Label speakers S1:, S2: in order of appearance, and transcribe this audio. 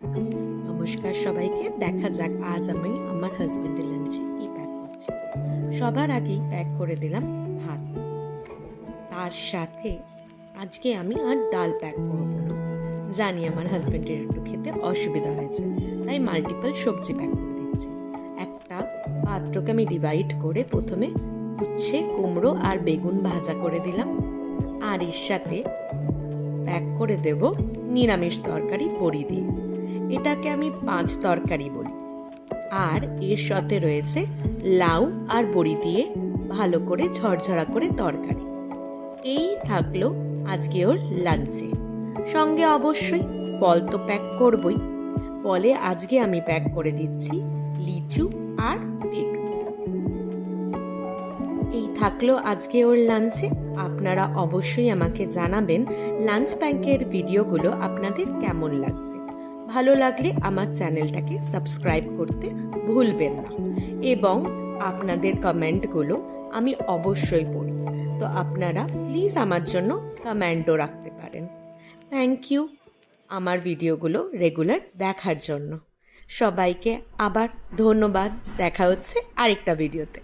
S1: নমস্কার সবাইকে। দেখা যাক আজ আমি আমার হাজবেন্ডের লাঞ্চে কি প্যাক করছি। সবার আগেই প্যাক করে দিলাম ভাত। তার সাথে আজকে আমি আর ডাল প্যাক করব না। জানি আমার হাজবেন্ডের একটু খেতে অসুবিধা হয়েছে, তাই মাল্টিপল সবজি প্যাক করে দিচ্ছি। একটা পাত্রকে আমি ডিভাইড করে প্রথমে উচ্ছে, কুমড়ো আর বেগুন ভাজা করে দিলাম, আর এর সাথে প্যাক করে দেব নিরামিষ তরকারি বড়ি দিয়ে। এটাকে আমি 5 তরকারি বলি। আর এর সাথে রয়েছে লাউ আর বড়ি দিয়ে ভালো করে ঝরঝরা করে তরকারি। এই থাকলো আজকে ওর লাঞ্চে। সঙ্গে অবশ্যই ফল তো প্যাক করবই। ফলে আজকে আমি প্যাক করে দিচ্ছি লিচু আর পেঁপে। এই থাকলো আজকে ওর লাঞ্চে। আপনারা অবশ্যই আমাকে জানাবেন লাঞ্চ প্যাকের ভিডিওগুলো আপনাদের কেমন লাগছে। ভালো লাগলে আমার চ্যানেলটাকে সাবস্ক্রাইব করতে ভুলবেন না, এবং আপনাদের কমেন্টগুলো আমি অবশ্যই পড়ি। তো আপনারা প্লিজ আমার জন্য কমেন্টও রাখতে পারেন। থ্যাংক ইউ আমার ভিডিওগুলো রেগুলার দেখার জন্য। সবাইকে আবার ধন্যবাদ। দেখা হচ্ছে আরেকটা ভিডিওতে।